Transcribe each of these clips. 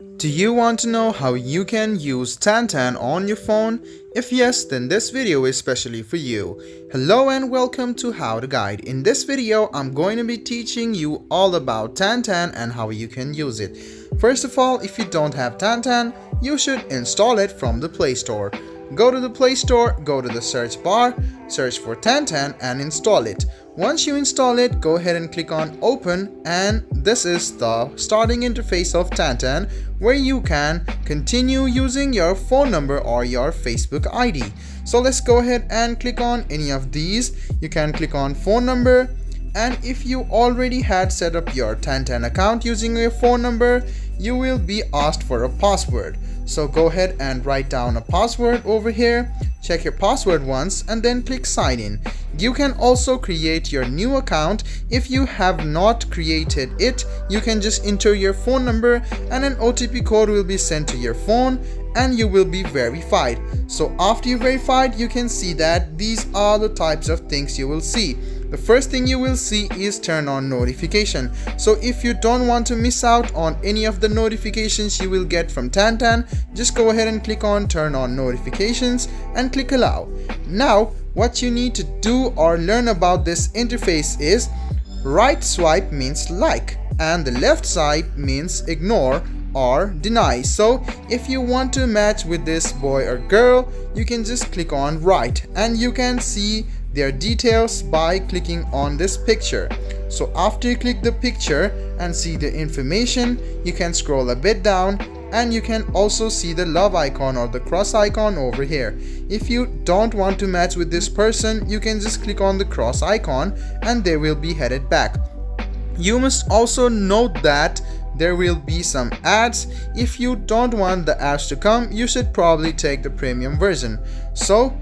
Do you want to know how you can use TanTan on your phone? If yes, then this video is specially for you. Hello and welcome to How to Guide. In this video, I'm going to be teaching you all about TanTan and how you can use it. First of all, if you don't have TanTan, you should install it from the Play Store. Go to the Play Store, go to the search bar, search for TanTan and install it. Once you install it, go ahead and click on open, and this is the starting interface of TanTan, where you can continue using your phone number or your Facebook ID. So let's go ahead and click on any of these. You can click on phone number, and if you already had set up your TanTan account using your phone number, you will be asked for a password. So go ahead and write down a password over here, check your password once, and then click sign in. You can also create your new account. If you have not created it, you can just enter your phone number and an OTP code will be sent to your phone and you will be verified. So after you verified, you can see that these are the types of things you will see. The first thing you will see is turn on notification. So if you don't want to miss out on any of the notifications you will get from TanTan, just go ahead and click on turn on notifications and click allow. Now what you need to do or learn about this interface is right swipe means like and the left side means ignore or deny. So if you want to match with this boy or girl, you can just click on right and you can see their details by clicking on this picture. So after you click the picture and see the information, you can scroll a bit down and you can also see the love icon or the cross icon over here. If you don't want to match with this person, you can just click on the cross icon and they will be headed back. You must also note that there will be some ads. If you don't want the ads to come, you should probably take the premium version. So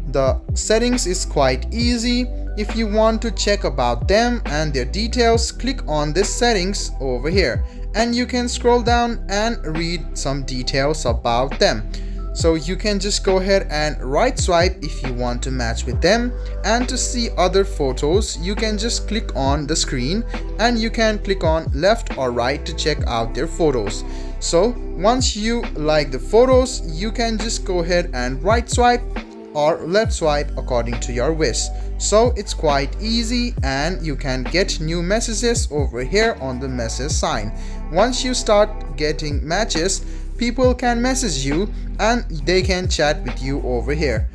the settings is quite easy. If you want to check about them and their details, click on this settings over here and you can scroll down and read some details about them. So you can just go ahead and right swipe if you want to match with them, and to see other photos you can just click on the screen and you can click on left or right to check out their photos. So once you like the photos, you can just go ahead and right swipe or left swipe according to your wish. So it's quite easy and you can get new messages over here on the message sign. Once you start getting matches, people can message you and they can chat with you over here.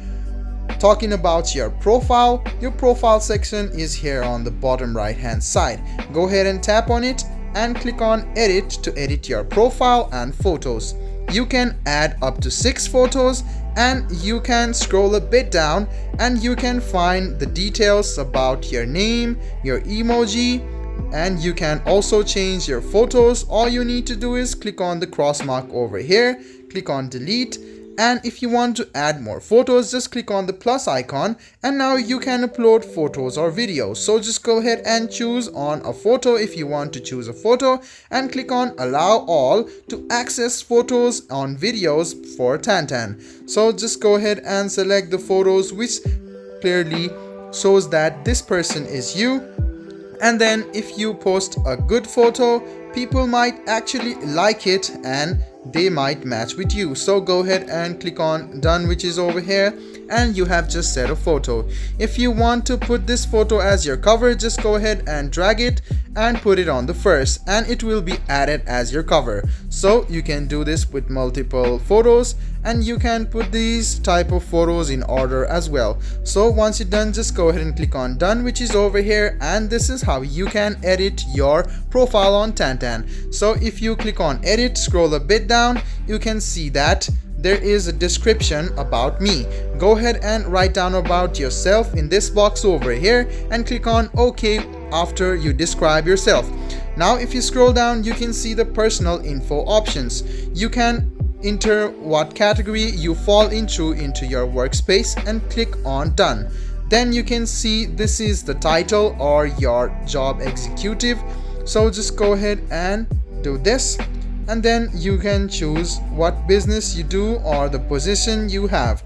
Talking about your profile section is here on the bottom right hand side. Go ahead and tap on it and click on edit to edit your profile and photos. You can add up to 6 photos and you can scroll a bit down and you can find the details about your name, your emoji, and you can also change your photos. All you need to do is click on the cross mark over here, click on delete, and if you want to add more photos, just click on the plus icon and now you can upload photos or videos. So just go ahead and choose on a photo if you want to choose a photo and click on allow all to access photos on videos for TanTan. So just go ahead and select the photos which clearly shows that this person is you. And then if you post a good photo, people might actually like it and they might match with you. So go ahead and click on done, which is over here, and you have just set a photo. If you want to put this photo as your cover, just go ahead and drag it and put it on the first and it will be added as your cover. So you can do this with multiple photos and you can put these type of photos in order as well. So once you're done, just go ahead and click on done, which is over here, and this is how you can edit your profile on TanTan. So if you click on edit, scroll a bit down, you can see that there is a description about me. Go ahead and write down about yourself in this box over here and click on OK after you describe yourself. Now if you scroll down, you can see the personal info options. You can enter what category you fall into your workspace and click on done. Then you can see this is the title or your job executive. So just go ahead and do this and then you can choose what business you do or the position you have.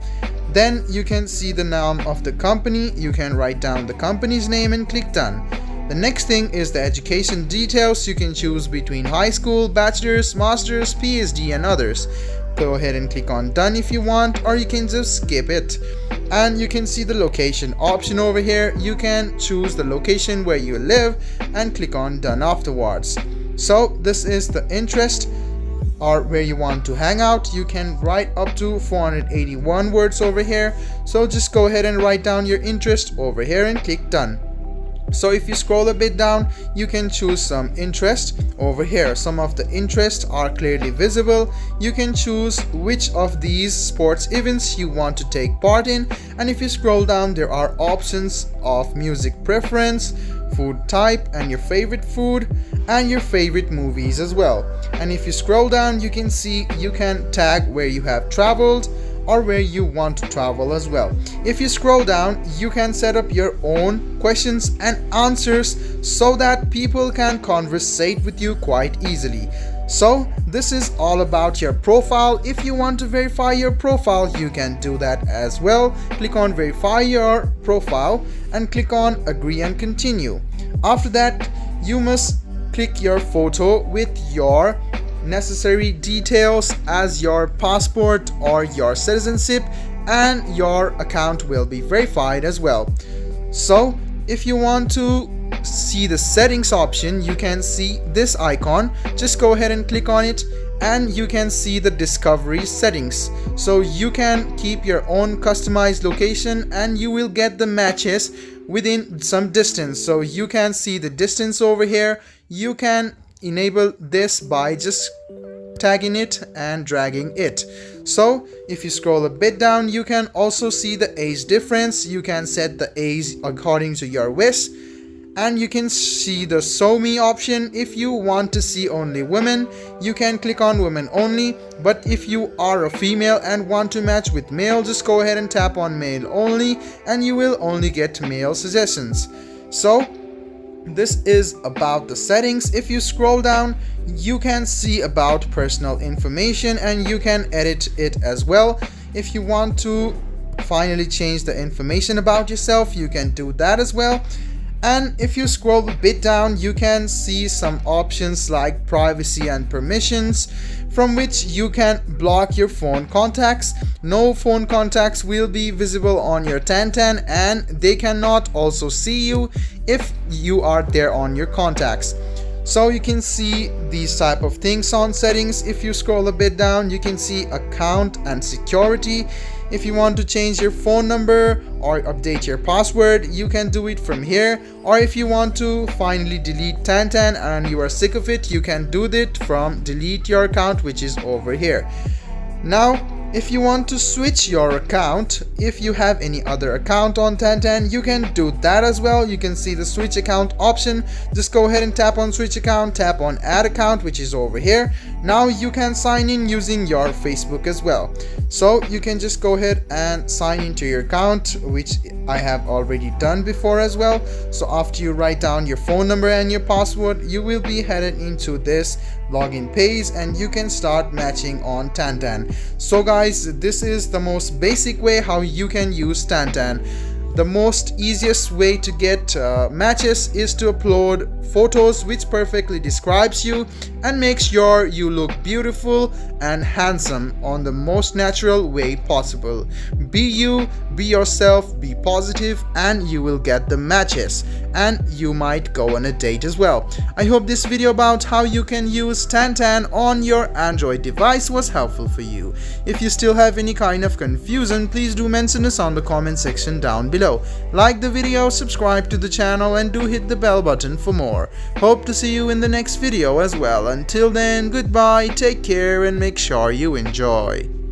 Then you can see the name of the company. You can write down the company's name and click done. The next thing is the education details. You can choose between high school, bachelor's, master's, PhD and others. Go ahead and click on done if you want, or you can just skip it. And you can see the location option over here. You can choose the location where you live and click on done afterwards. So this is the interest or where you want to hang out. You can write up to 481 words over here. So just go ahead and write down your interest over here and click done. So if you scroll a bit down, you can choose some interest over here. Some of the interests are clearly visible. You can choose which of these sports events you want to take part in, and if you scroll down, there are options of music preference, food type, and your favorite food, and your favorite movies as well. And if you scroll down, you can see you can tag where you have traveled or where you want to travel as well. If you scroll down, you can set up your own questions and answers so that people can conversate with you quite easily. So this is all about your profile. If you want to verify your profile, you can do that as well. Click on verify your profile and click on agree and continue. After that, you must click your photo with your necessary details as your passport or your citizenship, and your account will be verified as well. So if you want to see the settings option, you can see this icon. Just go ahead and click on it and you can see the discovery settings. So you can keep your own customized location and you will get the matches within some distance. So you can see the distance over here. You can enable this by just tagging it and dragging it. So if you scroll a bit down, you can also see the age difference. You can set the age according to your wish, and you can see the show me option. If you want to see only women, you can click on women only, but if you are a female and want to match with male, just go ahead and tap on male only and you will only get male suggestions. So this is about the settings. If you scroll down, you can see about personal information and you can edit it as well. If you want to finally change the information about yourself, you can do that as well. And if you scroll a bit down, you can see some options like privacy and permissions, from which you can block your phone contacts. No phone contacts will be visible on your TanTan, and they cannot also see you if you are there on your contacts. So you can see these type of things on settings. If you scroll a bit down, you can see account and security. If you want to change your phone number or update your password, you can do it from here. Or if you want to finally delete TanTan and you are sick of it, you can do that from delete your account, which is over here. Now, if you want to switch your account, if you have any other account on TanTan, you can do that as well. You can see the switch account option. Just go ahead and tap on switch account, tap on add account, which is over here. Now you can sign in using your Facebook as well. So you can just go ahead and sign into your account, which I have already done before as well. So after you write down your phone number and your password, you will be headed into this login page and you can start matching on TanTan. So guys, this is the most basic way how you can use TanTan. The most easiest way to get matches is to upload photos which perfectly describes you and makes sure you look beautiful and handsome on the most natural way possible. Be you, be yourself, be positive, and you will get the matches, and you might go on a date as well. I hope this video about how you can use TanTan on your Android device was helpful for you. If you still have any kind of confusion, please do mention us on the comment section down below. Like the video, subscribe to the channel, and do hit the bell button for more. Hope to see you in the next video as well. Until then, goodbye, take care, and make sure you enjoy.